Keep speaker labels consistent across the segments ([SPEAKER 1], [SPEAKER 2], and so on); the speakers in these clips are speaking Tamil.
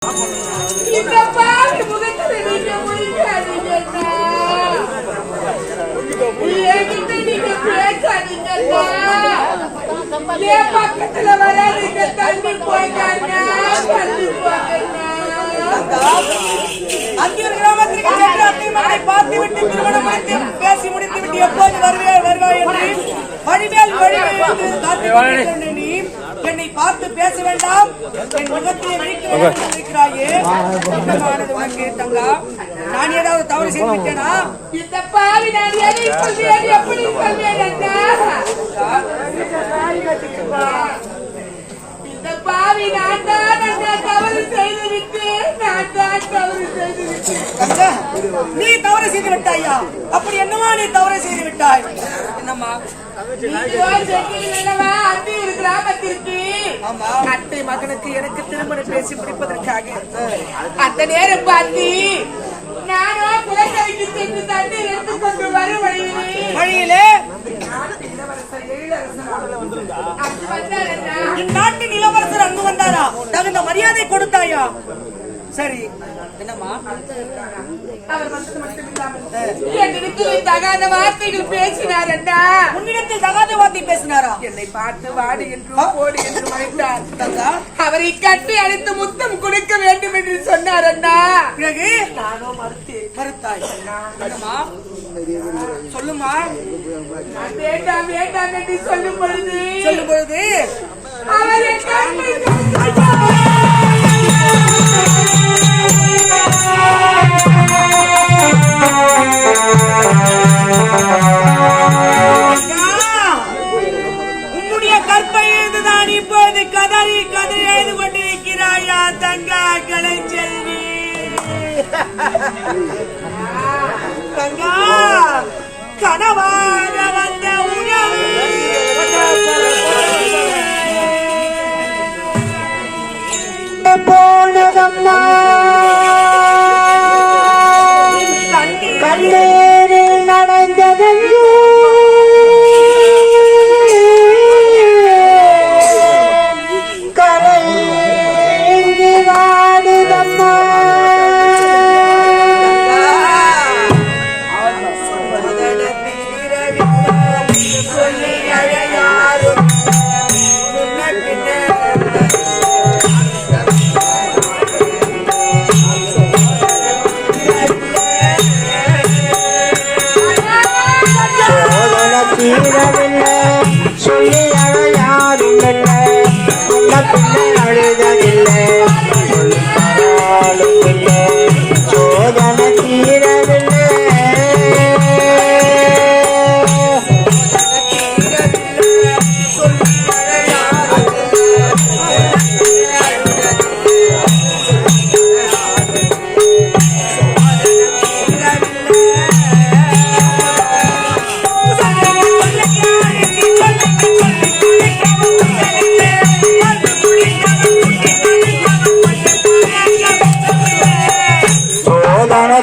[SPEAKER 1] இந்த பாவி முகத்துல நீங்க முடிக்காதீங்கண்ணா. என்கிட்ட நீங்க பேசாதீங்கண்ணா. என் பக்கத்துல வராதீங்க. தள்ளி போங்கண்ணா, தள்ளி போங்கண்ணா.
[SPEAKER 2] அங்கே கிராமத்திற்கு சென்று அத்தை மகனை பார்த்து விட்டு திருமணம் முடித்து பேசி முடித்து விட்டு எப்போது வருவாய் என்று வழிமேல் காத்து நீ என்னை பார்த்து பேச வேண்டாம், என் முகத்தை வைக்கிறாயே. உனக்கு தங்கா, நான் ஏதாவது தவறு செய்து விட்டேனா?
[SPEAKER 1] இந்த பாவி நான் எதை சொல்வேன், எப்படி சொல்வேன் அண்ணா? இந்த பாவி நான் தான் அண்ணா தவறு செய்து விட்டேன். நான் தான் தவறு செய்து விட்டேன்.
[SPEAKER 2] நீ தவறு செய்து விட்டாயா? அப்படி என்னமா நீ தவறு செய்து விட்டாய்? என்னம்மா?
[SPEAKER 1] கிராமத்திற்கு அத்தை மகனுக்கு எனக்கு திருமணம் பேசி முடிப்பதற்காக அந்த நேரம் பார்த்து நானோ குலக்கரைக்கு சென்று தண்ணீர் எடுத்துக் கொண்டு வரும்
[SPEAKER 2] வழியிலே நாட்டின் இளவரசர் அங்கு வந்தாரா? தகுந்த மரியாதை கொடுத்தாயா? சரி, என்னம்மா?
[SPEAKER 1] அவர் வந்தது மட்டும் இல்லாமல் என்னிடத்தில் தகாத வார்த்தைகள் பேசினார் அண்ணா.
[SPEAKER 2] உன்னிடத்தில் தகாத வார்த்தை பேசினாரா?
[SPEAKER 1] என்னை பார்த்து வாடு என்றும் போடு என்று அழைத்தார். அவரை கட்டி அழைத்து முத்தம் கொடுக்க வேண்டும் என்று சொன்னார் அண்ணா.
[SPEAKER 2] பிறகு
[SPEAKER 1] நானோ
[SPEAKER 2] மறுத்தாய். சொல்லுமா?
[SPEAKER 1] வேண்டாம் வேண்டாம் என்று சொல்லும் பொழுது அவர்
[SPEAKER 2] உன்னுடைய கற்பை எழுதுதான் இப்போது கதறி கதறி எழுது கொண்டிருக்கிறாயா தங்கா கலைச்செல்வி? தங்கா, கனவாக வந்த உணவு போனதம்மா கண்ணீரில் நடந்ததையோ கலைங்கி வாடுதம்மா. சொல்லி அழையாரும் தீரவில்லை, சொல்லி அழையாரும் இல்லை, பிள்ளை அழுதவில்லை, இல்லை, சோதனை தீரவில்லை.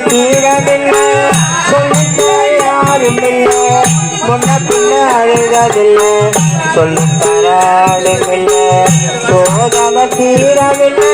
[SPEAKER 2] தீரவில்லை, சொல்லும் யாரும் இல்லை, முன்ன பின்ன அழுதவில்லை, சொல்லும் தராளும் இல்லை, சோதனை தீரவில்லை.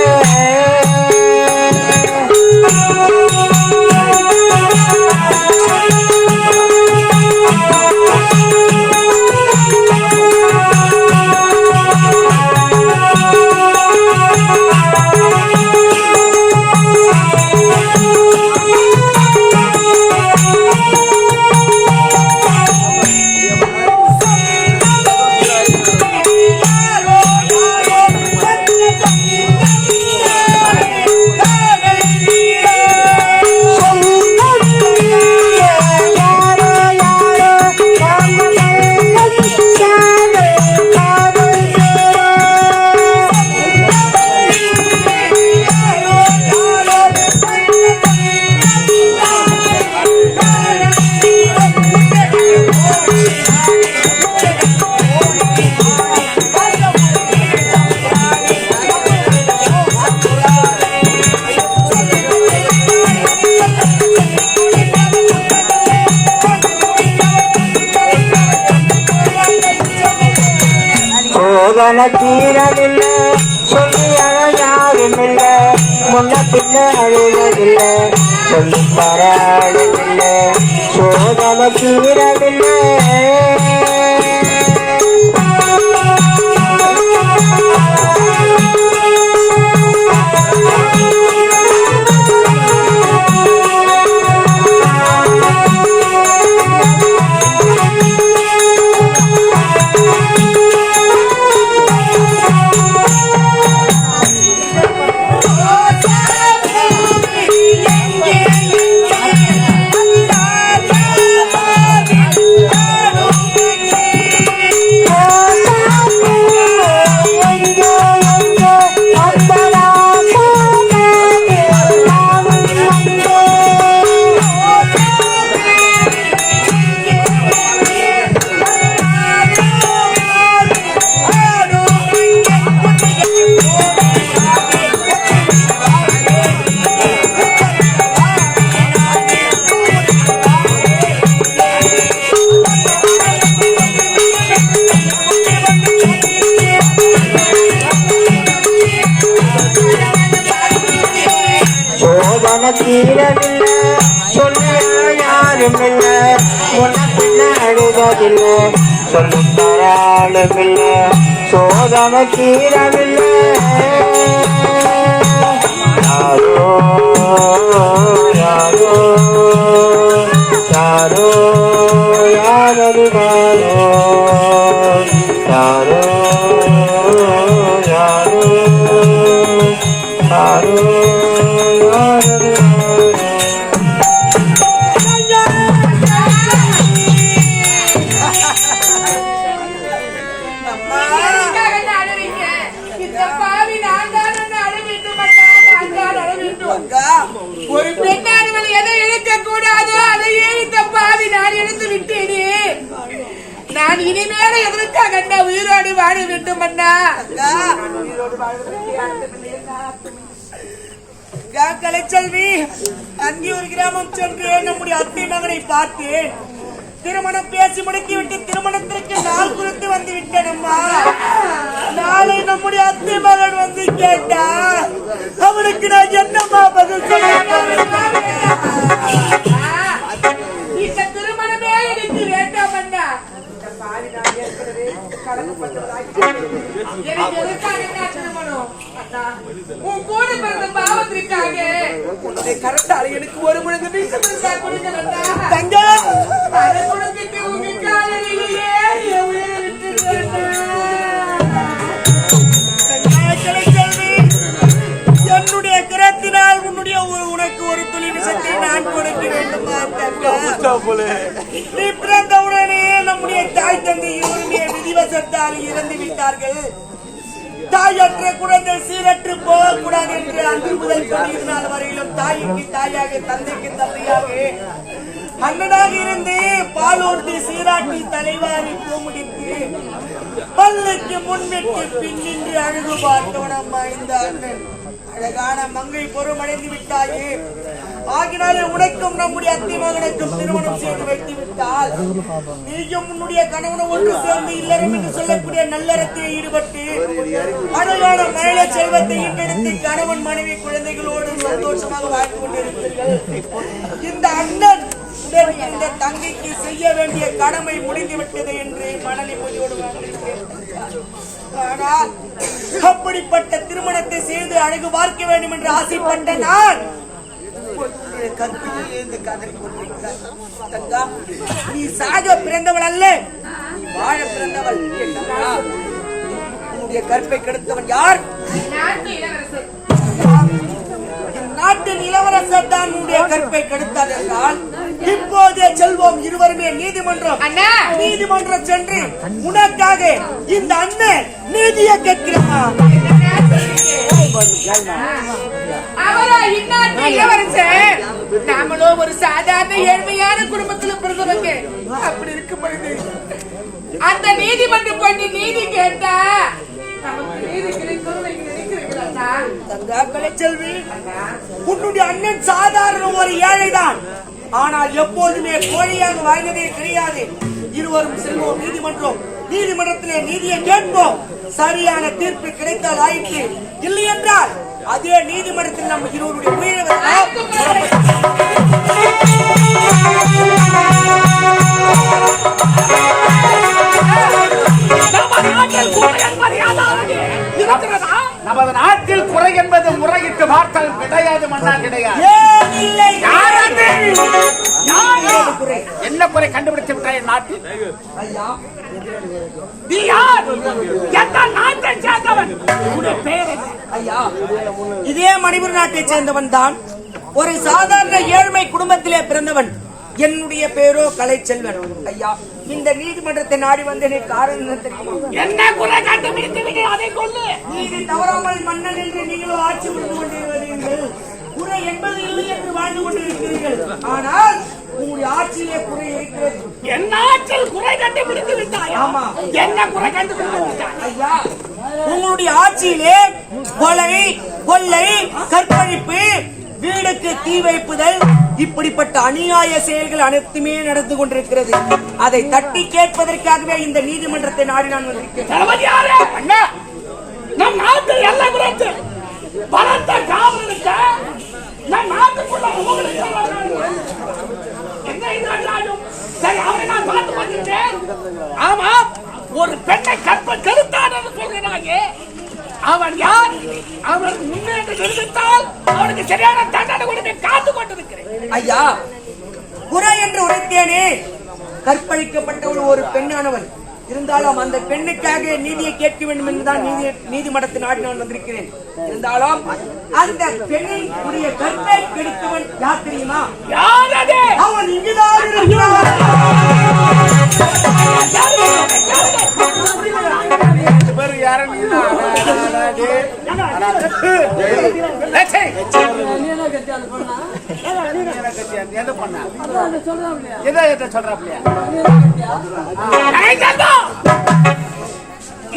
[SPEAKER 2] சோதனை தீரவில்லை, சொல்லி அழ யாரும் இல்லை,
[SPEAKER 3] முன்ன பின்ன அழுவதில்லை சொல்லி தராளுமில்லை சோதனை தீரவில்லை தீரவில்லை சொல்ல யாரும் இல்லை முன்ன பின்ன அழுவதில்லை சொல்லி தராளுமில்லை சோதனை தீரவில்லை யாரோ யாரோ யாரோ யாரறிவாரோ யாரோ யாரோ யாரோ
[SPEAKER 1] ஒரு பெண்ணானவள் எதை இழக்க கூடாதோ அதையே இந்த பாவி நான் இழந்து விட்டேனே. நான் இனிமேல எதற்காக அண்ணா உயிரோடு வாழ வேண்டும் அண்ணா?
[SPEAKER 2] கலைச்செல்வி, அங்கே ஒரு கிராமம் சென்று நம்முடைய அத்தை மகனை பார்த்தேன். திருமணம் பேசி முடுக்கிவிட்டு திருமணத்திற்கு நாள் குறித்து வந்து விட்டேன் அம்மா. நாளை நம்முடைய அத்தை மகன் வந்து கேட்டா அவனுக்கு நான் என்னம்மா பதில் சொல்ல?
[SPEAKER 1] இந்த திருமணமே எனக்கு வேண்டாம் அண்ணா. எனக்கு எதற்காக என்ன திருமணம் அண்ணா? உன் கூட பிறந்த பாவத்திற்காக உன்னுடைய கரத்தால் எனக்கு ஒரு முழுது வீசம் கொடுங்கள் அண்ணா.
[SPEAKER 2] தங்கம்
[SPEAKER 1] அதை கொடுத்துட்டு உங்க காலையிலேயே உயிரை விட்டு
[SPEAKER 2] என்னுடைய கரத்தினால் உன்னுடைய உனக்கு ஒரு துளி விஷத்தை நான் கொடுக்க வேண்டுமா? நீ பிறந்தவுடனே நம்முடைய தாய் தந்தை இருவருடைய விதிவசத்தால் இறந்து விட்டார்கள். தாயற்ற குழந்தை சீரற்று போகக்கூடாது என்று அன்று முதல் கொண்டு நாள் வரையிலும் தாய்க்கு தாயாக தந்தைக்கு தந்தையாக அண்ணனாக இருந்து பாலோட்டி சீராட்டி தலைவாரி பூமுடித்து பல்லுக்கு முன்னிட்டு பின்னின்று அழகு பார்த்தவன் அம்மா இந்த அண்ணன். அழகான மங்கை பொறுமடைந்து விட்டாயே, ஆகினாலே உனக்கும் நம்முடைய அத்தை மகனுக்கும் திருமணம் செய்து வைத்து விட்டால் நீயும் உன்னுடைய கணவனை ஒன்று சேர்ந்து இல்லறம் என்று சொல்லக்கூடிய நல்லறத்தை ஈடுபட்டு அழகான மழை செல்வத்தை ஈட்டெடுத்து கணவன் மனைவி குழந்தைகளோடு சந்தோஷமாக வாழ்ந்து கொண்டிருப்பீர்கள். இந்த அண்ணன் இந்த தங்கைக்கு செய்ய வேண்டிய கடமை முடிந்துவிட்டது என்று மனநிம்மதியோடு வாழ்ந்திருக்கிறேன். ஆனால் அப்படிப்பட்ட திருமணத்தை செய்து அழகு பார்க்க வேண்டும் என்று ஆசைப்பட்ட நான் நீ சாக பிறந்தவள் அல்ல, நீ வாழ பிறந்தவள். உன்னுடைய கற்பை கெடுத்தவன் யார்? நாட்டின் இளவரசர் தான் உன்னுடைய கற்பை கெடுத்தார் என்றால் இப்போதே செல்வோம் இருவருமே நீதிமன்றம் சென்று உனக்காக இந்த அண்ணன் நீதியை கேட்கிறான்.
[SPEAKER 1] அவரா இந்நாட்டு இளவரசர்? நாமளோ ஒரு சாதாரண ஏழ்மையான குடும்பத்தில் பிறந்தவங்க. அப்படி இருக்கும் பொழுது அந்த நீதிமன்றம் கொண்டு நீதி கேட்டா நமக்கு நீதி கிடைக்கும் நினைக்கிறீங்களா?
[SPEAKER 2] செல்வி, உன்னுடைய அண்ணன் சாதாரண ஒரு ஏழைதான். ஆனால் எப்போதுமே கோழையாக வாழ்ந்ததே கிடையாது. இருவரும் செல்வோம் நீதிமன்றத்திலே நீதியை கேட்போம். சரியான தீர்ப்பு கிடைத்தால் ஆயிற்று, இல்லை என்றால் அதே நீதிமன்றத்தில் நம்ம இருவருடைய உயிரை
[SPEAKER 4] நமது நாட்டில் குறை என்பது முறையிட்டு பார்த்தால் கிடையாது, மன்னா கிடையாது. என்ன குறை கண்டுபிடித்து விட்டாய் நாட்டில்? நீ யார்? எந்த நாட்டை சேர்ந்தவன்?
[SPEAKER 2] ஐயா, இதே மணிப்பூர் நாட்டை சேர்ந்தவன் தான். ஒரு சாதாரண ஏழ்மை குடும்பத்திலே பிறந்தவன். என்னுடைய பேரோ கலைச்செல்வன். ஐயா, இந்த நீதிமன்றத்தை நாடி வந்தேனே காரணம் தெரியுமா?
[SPEAKER 4] என்ன குறை கண்டுபிடித்து அதை கொள்ளு.
[SPEAKER 2] நீதி தவறாமல் மன்னன் என்று நீங்களும் ஆட்சி புரிந்து கொண்டிருக்கிறீர்கள். குறை என்பது இல்லை என்று வாழ்ந்து கொண்டிருக்கிறீர்கள். ஆனால் உங்களுடைய ஆட்சியிலே குறை இருக்கிறது.
[SPEAKER 4] என்ன ஆட்சியில் குறை கண்டுபிடித்து விட்டாய்?
[SPEAKER 2] ஆமா.
[SPEAKER 4] என்ன குறை கண்டுபிடித்து விட்டாய்?
[SPEAKER 2] ஐயா, உங்களுடைய ஆட்சியிலே கொலை, கொள்ளை, கற்பழிப்பு, வீடுக்கு தீ வைப்புதல், இப்படிப்பட்ட அநியாய செயல்கள் அனைத்துமே நடந்து கொண்டிருக்கிறது. அதை தட்டி கேட்பதற்காகவே இந்த நீதிமன்றத்தை நாடி நான் வந்திருக்கிறேன்.
[SPEAKER 4] நம் நாட்டில் எல்லை குறித்து பலத்த காவலுக்கு நம் நாட்டுக்குள்ள சரி, அவரை நான் பார்த்து கொண்டிருந்தேன். ஆமா, ஒரு பெண்ணை கெடுத்தான் என்று சொல்கிறாங்க. அவன் யார்? அவன் முன்னேற்று நிறுத்தால் அவனுக்கு சரியான தண்டனை கொடுத்து காத்து கொண்டிருக்கிறேன்.
[SPEAKER 2] ஐயா, குறை என்று உரைத்தேனே, கற்பழிக்கப்பட்டவள் ஒரு பெண்ணானவன். இருந்தாலும் அந்த பெண்ணுக்காக நீதியை கேட்க வேண்டும் என்றுதான் நீதிமன்றத்தை நாடி நான் வந்திருக்கிறேன். இருந்தாலும் அந்த பெண்ணின் உடைய கற்பை கெடுத்தவன் யார் தெரியுமா?
[SPEAKER 4] யார் அது?
[SPEAKER 2] அவன் இங்குதான் இருக்கிறான்.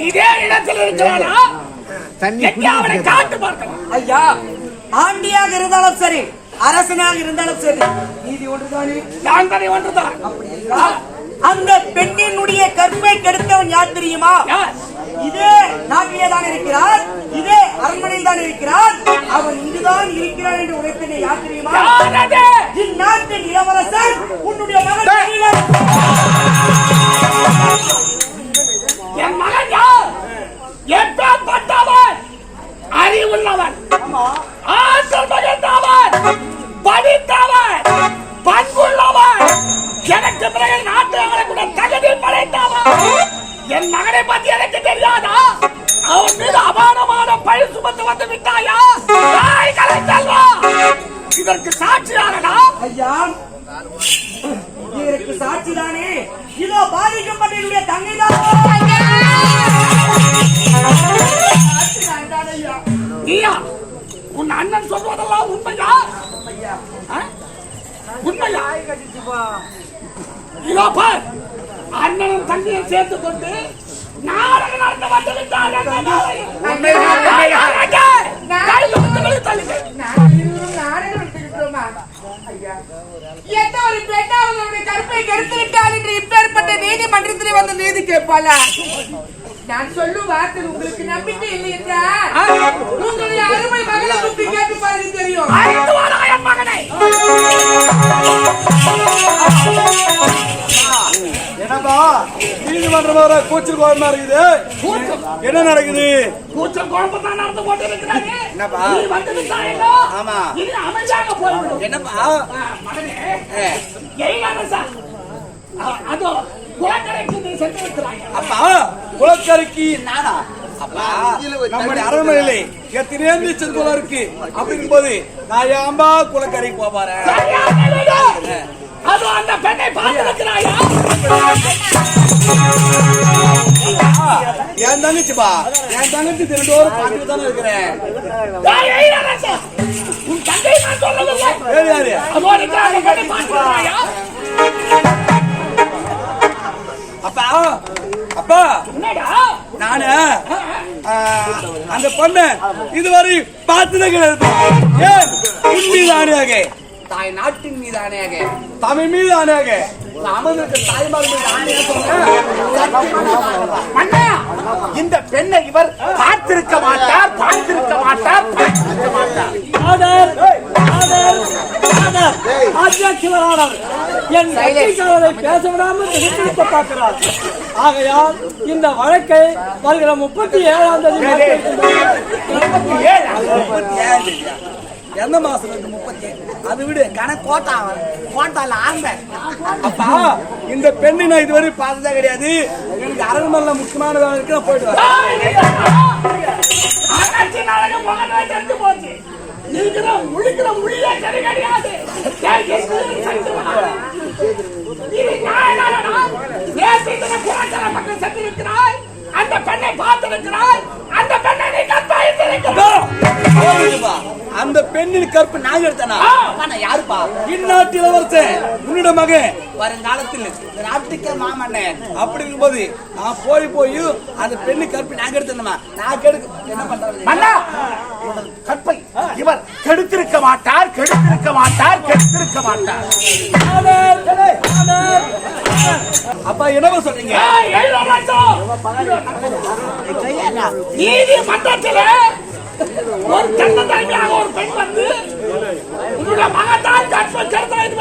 [SPEAKER 4] இதே இடத்தில் இருக்கிறானா? அவனை காட்டு பார்க்கலாம்.
[SPEAKER 2] ஐயா, ஆண்டியாக இருந்தாலும் சரி, அரசனாக இருந்தாலும் சரி, நீதி ஒன்றுதானே?
[SPEAKER 4] யாந்தனை ஒன்றுதான்.
[SPEAKER 2] அந்த பெண்ணினுடைய கற்பை கெடுத்தவன் யார் தெரியுமா? இதே நாட்டிலே தான் இருக்கிறார், இதே அரண்மனையில் தான் இருக்கிறார். அவன் இங்குதான் இருக்கிறான் என்று உரைத்தனை யார் தெரியுமா? இந்நாட்டின் இளவரசன் உன்னுடைய மகன்.
[SPEAKER 4] என் மகன் யார்? எப்பேற்பட்டவன்? அறிவுள்ளவன், ஆற்றல் மிகுந்தவன், படித்தவன், பண்புள்ளவன், எனக்கு பிறகு நாட்டு தகுதி படைத்தவன். என் மகனை பத்தி எனக்கு தெரியாதா? அவன் மீது அபானமான பழி சுமந்து வந்து விட்டாயா? செல்வா, இதற்கு சாட்சியானடா?
[SPEAKER 2] ஐயா, இதற்கு சாட்சிதானே. இதோ பாதிக்கப்பட்ட தங்கைதான்.
[SPEAKER 4] நீயா? உன் அண்ணன் சொல்வதெல்லாம் உண்மையா? உண்மையா? இதோ பார், அண்ணனும் தங்கையை சேர்த்து கொண்டு நாடகம் நடத்த வந்து விட்டார்கள்.
[SPEAKER 1] எந்த ஒரு பெண்ணாவது கற்பை கருத்து விட்டால் என்று இப்பேற்பட்ட நீதிமன்றத்திலே வந்து நீதி கேட்பாளா? நான் சொல்லும் வார்த்தை உங்களுக்கு நம்பிக்கை இல்லை என்றால் உங்களுடைய அருமை மகளை கூப்பி கேட்டு பாருங்க, தெரியும்.
[SPEAKER 4] மகனை
[SPEAKER 5] என்னப்பா நீதிமன்றம் வர கூச்சல் குழம்பா இருக்குது? என்ன நடக்குது?
[SPEAKER 4] கூச்சல் குழம்பு தான் நடந்து கொண்டு இருக்கிறாங்க.
[SPEAKER 5] என்னப்பா? ஆமா.
[SPEAKER 4] அமைதியாக போய்விடும்.
[SPEAKER 5] என்னப்பா
[SPEAKER 4] மகனே, அதோ குளக்கரைக்கு நீ சென்று வைக்கிறாங்க.
[SPEAKER 5] அப்பா, குளக்கரைக்கு நானா? அப்பா, நம்முடைய அரண்மனையிலே எத்தனையோ நீச்சல் குளம் இருக்கு. அப்படிங்கும் போது நான் ஏன்பா குளக்கரைக்கு போறேன்?
[SPEAKER 4] அதோ அந்த பெண்ணை பார்த்து வைக்கிறாயா?
[SPEAKER 5] என் தங்கச்சிப்பா, என் தங்கச்சி தினந்தோறும் பார்த்துட்டு தானே இருக்கிறேன்.
[SPEAKER 4] உன் தங்கை நான் சொல்லவில்லை.
[SPEAKER 5] யாரு?
[SPEAKER 4] அதோ அந்த பெண்ணை பார்க்கிறாயா?
[SPEAKER 5] அப்பா, அப்பா,
[SPEAKER 4] என்னடா?
[SPEAKER 5] நானு அந்த பொண்ணு இதுவரை பார்த்ததே கிடையாது. ஏன் மீது ஆணையாக, தாய் நாட்டின் மீது ஆணையாக, தமிழ் மீது ஆணையாக அங்க அமர்ந்திருக்க தாய்மார்கள் நானே சொல்றேன்.
[SPEAKER 4] மன்னா, இந்த பெண்ணை இவர் பார்த்திருக்க மாட்டார், பார்த்திருக்க மாட்டார், பார்த்திருக்க மாட்டார்.
[SPEAKER 6] என் கட்சிக்காரரை பேச விடாமல் நிறுத்த பார்க்கிறார். ஆகையால் இந்த வழக்கை வருகிற 37ஆம் தேதி
[SPEAKER 5] எந்த மாசம் 37? அது விடு கணக்கு கோட்டால ஆண்ட. அப்பா இந்த பெண்ணை நான் இதுவரை பார்த்ததே கிடையாது. எனக்கு அரண்மனையில முக்கியமான வேலை இருக்கு, நான் போயிட்டு வரேன்.
[SPEAKER 4] ஆராய்ச்சி நாடகம் போகவே தெரிஞ்சு போச்சு. இருக்கிற முழிக்கிற முழியே சரி கிடையாது. மக்கள் சென்றிருக்கிறாய், அந்த பெண்ணை பார்த்திருக்கிறாய், அந்த பெண்ணை நீ கற்பாயிருக்கிறாய்.
[SPEAKER 5] அந்த பெண்ணின் கற்பு நான் எடுத்தனா? யாருப்பா? இந்நாட்டு இளவரசன், உன்னோட மகன், வருங்காலத்தில் நாட்டுக்கே மாமன்னே. அப்படி இருக்கும்போது நான் போய் அந்த பெண்ணு கற்பு நான் எடுத்தேன். நான் கெடுக்க என்ன பண்றது?
[SPEAKER 4] மன்னா, கற்பை இவர் கெடுத்திருக்க மாட்டார், கெடுத்திருக்க மாட்டார், கெடுத்திருக்க மாட்டார்.
[SPEAKER 5] அப்பா என்னவா சொல்றீங்க?
[SPEAKER 4] நீதிமன்றத்தில் ஒரு தன்னதாக ஒரு பெண் வந்து உன்னுடைய மகத்தால் கற்பை கருத்தாய்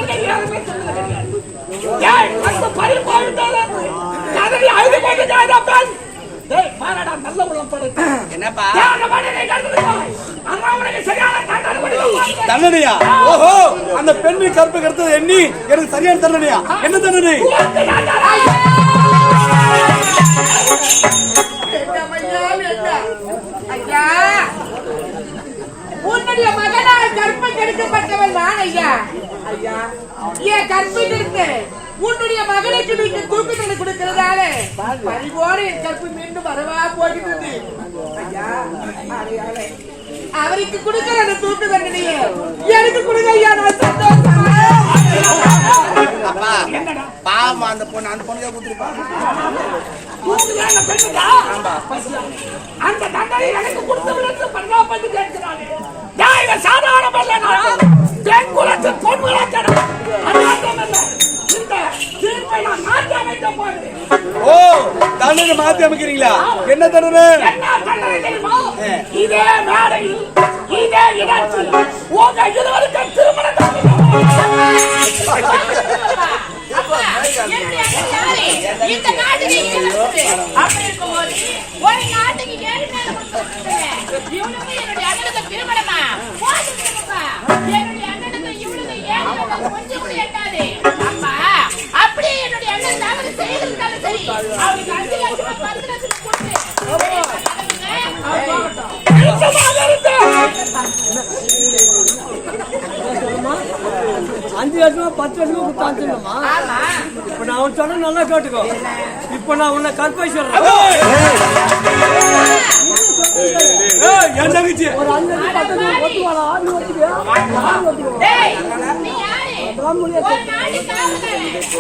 [SPEAKER 5] தண்டனையா? ஓஹோ, அந்த பெண்ணை கற்பை கருத்தது எண்ணி எனக்கு சரியான தண்டனையா? என்ன தண்டனை?
[SPEAKER 1] உன்னுடைய மகனால் கற்பை கெடுக்கப்பட்டவன் நான் ஐயா. ஐயா, என் கற்பை இருக்கு. உன்னுடைய மகனுக்கு நீங்க தூக்கு தண்டனை கொடுக்கிறதால பறிவோடு என் கற்பு மீண்டும் வரவா போகிறது. ஐயா, அவருக்கு கொடுக்கிற அந்த தூக்கு தண்டனையே எனக்கு கொடுங்க ஐயா. நான் சந்தோஷமா
[SPEAKER 5] பாவம் அந்த பொண்ணு கொடுத்துருப்பா.
[SPEAKER 4] அந்த தண்டனை எனக்கு கொடுத்து பரிதாபப்பட்டு கேட்கிறானே. சாதாரண பெண் குலத்து பொன் விளக்கணும்.
[SPEAKER 5] ஓ, தண்டனை மாத்தி அமைக்கிறீங்களா? என்ன தண்டனை?
[SPEAKER 4] இதே மேடையில் இதே இடத்தில் உங்க இருவருக்கும் திருமணம்
[SPEAKER 7] இந்த நாட்டுக்கு அப்படி இருக்கும்போது ஒரு நாட்டுக்கு 7 இவனுக்கு என்னுடைய அண்ணனுக்கு திருமணமா? என்னுடைய அண்ணனுக்கு இவனுக்கு 7 கொஞ்சம் கூட எட்டாது. அம்மா, அப்படியே என்னுடைய அண்ணன் தவறு செய்திருந்தாலும் சரி, அவனுக்கு 5 லட்சம் 10 லட்சம் கொடுத்து
[SPEAKER 6] 5 லட்சமா 10 லட்சமா கொடுத்தாச்சுமா? இப்ப நான் அவன் சொன்ன நல்லா கேட்டுக்கோ. இப்ப நான் உன்னை கற்பை சொல்றேன்.
[SPEAKER 5] என் தங்கச்சி
[SPEAKER 6] ஒரு 5 லட்சம் 10 லட்சம் ஒத்துவாளா? நீ ஒத்துக்கியா?
[SPEAKER 7] நீ யாரு? ஒரு நாட்டுக்கு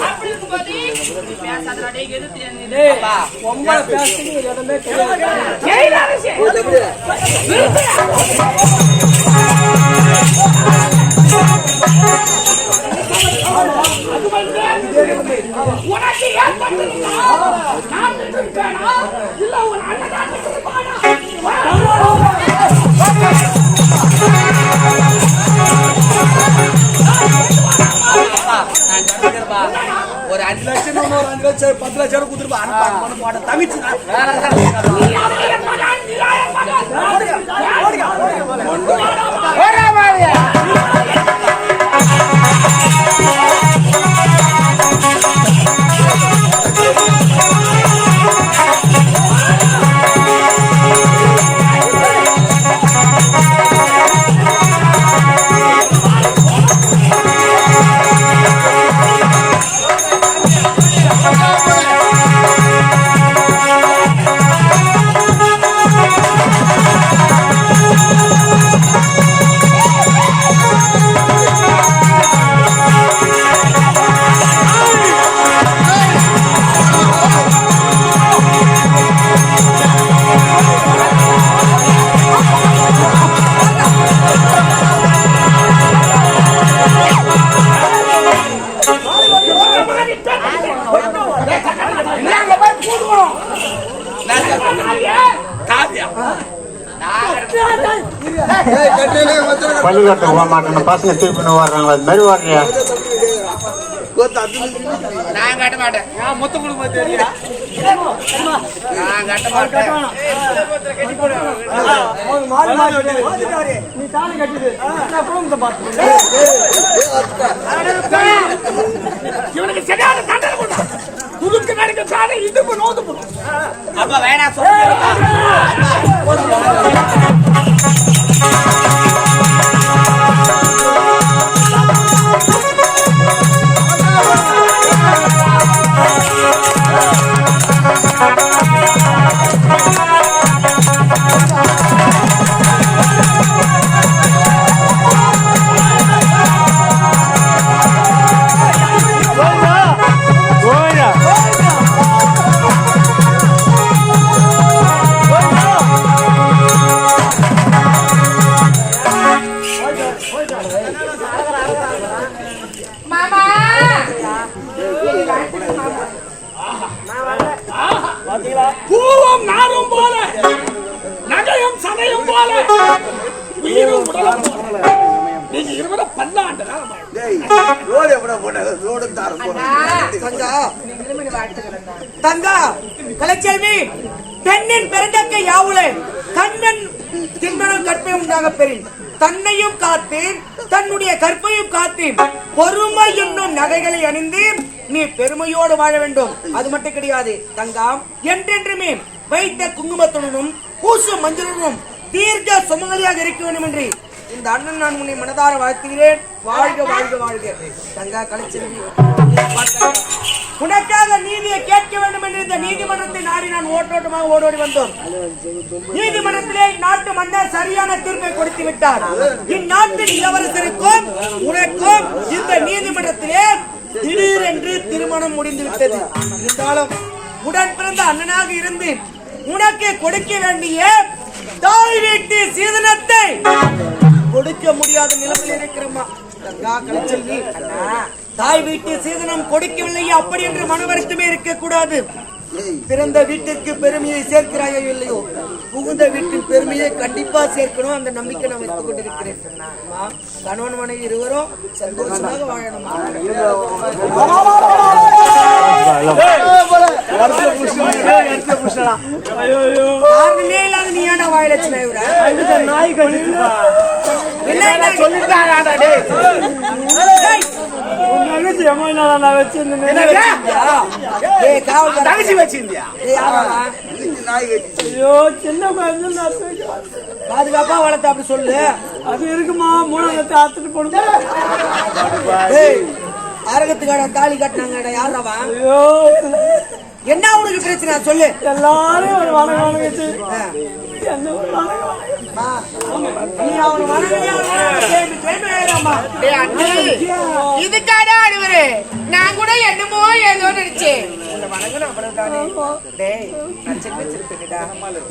[SPEAKER 7] அப்படி இருக்கும்போது நீ பேசாதடா.
[SPEAKER 6] பொம்பளை பேசுறதுக்கு இடமே கிடையாது.
[SPEAKER 4] உனக்கு ஏற்பட்டிருந்தா நான் இருப்பேனா? இல்ல ஒரு அண்ணன் இருப்பானா?
[SPEAKER 5] ஒரு 5 லட்சம் ஒரு 5 லட்சம் 10 லட்சம் கொடுத்துருப்பா. போட தங்கச்சி
[SPEAKER 3] பள்ளிக்கூடத்துக்கு போக மாட்டேன் பசங்க திருப்பி வர்றாங்க அது மாதிரி வர்றியா
[SPEAKER 1] நான் கட்ட மாட்டேன்.
[SPEAKER 6] மொத்த குடும்பம் தெரியா
[SPEAKER 1] நான் கட்ட மாட்டேன்.
[SPEAKER 6] நீ தானே கட்டுது குடும்பத்தை பார்த்து
[SPEAKER 4] இவனுக்கு சரியான தண்டனை கொடுத்தா குறுக்கு நடிக்க சாலை இடுப்பு நோந்து போடும்.
[SPEAKER 5] அப்ப வேணா
[SPEAKER 1] மாமா
[SPEAKER 4] பூவும் நாரும் போல நகையும் சதையும் போல உயிரும் உடலும் போல நீங்க இருவரும் பல்லாண்டு காலம்
[SPEAKER 2] தங்கா கலைச்செல்வி பெண்ணின் பெருந்தக்கை யாவுளே கண்ணன் தின்பனும் கற்பையும் உண்டாக பெறின் தன்னையும் காத்தேன் தன்னுடைய கற்பையும் காத்தேன் பொறுமை என்னும் நகைகளை அணிந்து நீ பெருமையோடு வாழ வேண்டும். அது மட்டும் கிடையாது தங்கம், என்றென்றுமே வைத்த குங்குமத்துடனும் பூசும் மஞ்சளுடனும் தீர்க்க சுமங்கலியாக இருக்க வேண்டும் என்று இந்த அண்ணன் நான் உன்னை மனதார வாழ்த்துகிறேன். வாழ்க வாழ்க வாழ்க. தங்கா கலைச்செல்வி, உனக்காக நீதியை கேட்க வேண்டும் என்று இந்த நீதிமன்றத்தை நாடி நான் ஓட்டோட்டமாக ஓடோடி வந்தோம். நீதிமன்றத்திலே நாட்டு மன்னர் சரியான தீர்ப்பை கொடுத்து விட்டார். இந்நாட்டின் இளவரசருக்கும் உனக்கும் இந்த நீதிமன்றத்திலே திடீரென்று திருமணம் முடிந்து விட்டது. இருந்தாலும் உடன் பிறந்த அண்ணனாக இருந்து உனக்கு கொடுக்க வேண்டிய தாய் வீட்டு சீதனத்தை கொடுக்க முடியாத நிலைமையில் இருக்கிறோமா தங்கா கலைச்செல்வி. தாய் வீட்டு சீதனம் கொடுக்கவில்லையே அப்படி என்று மன வருத்தமே இருக்க கூடாது. பிறந்த வீட்டிற்கு பெருமையை சேர்க்கிறாயோ இல்லையோ, புகுந்த வீட்டின் பெருமையை கண்டிப்பா சேர்க்கணும். அந்த நம்பிக்கை நான் வைத்துக் கொண்டிருக்கிறேன். கணவன் மனைவி இருவரும் சந்தோஷமாக வாழணும். காரணமே இல்லாத நீ ஏன்டா வாயிலட்சணை
[SPEAKER 6] நாய் கட்டிட்டு
[SPEAKER 2] பாதுகாப்பா வளர்த்த அப்படி சொல்லு.
[SPEAKER 6] அது இருக்குமா 3 ஆத்துட்டு போடுங்க.
[SPEAKER 2] அரகத்துக்கான தாலி கட்டினாங்க யாரவா? என்ன உனக்கு பிரச்சனை சொல்லு.
[SPEAKER 6] எல்லாரும் ஒரு வணக்கம் வச்சு
[SPEAKER 1] இதுக்காக அழுவுரு. நான் கூட என்னமோ ஏதோ நினைச்சேன்.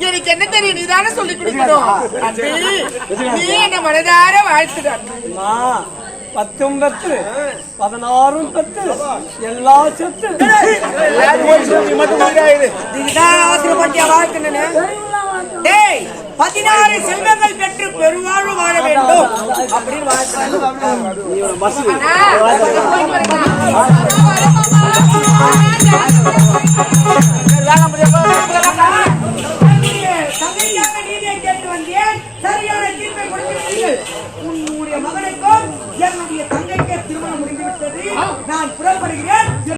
[SPEAKER 1] எனக்கு என்ன தெரியும், நீதானே சொல்லி கொடுக்கணும். நீ என்ன மனதார வாழ்த்துதான்.
[SPEAKER 6] 10 பெத்து 16 பெத்து எல்லா சொத்து
[SPEAKER 2] அவசரப்பட்டியா வாழ்க்கை 16 செல்வங்கள் பெற்று பெருவாழ்வு வாழ வேண்டும் அப்படின்னு நீதியை கேட்டு வந்தேன். சரியான தீர்ப்பை கொடுக்கிறீர்கள். உன்னுடைய மகனுக்கும் என்னுடைய தங்கைக்கு திருமணம் முடிந்துவிட்டது. நான் புறப்படுகிறேன்.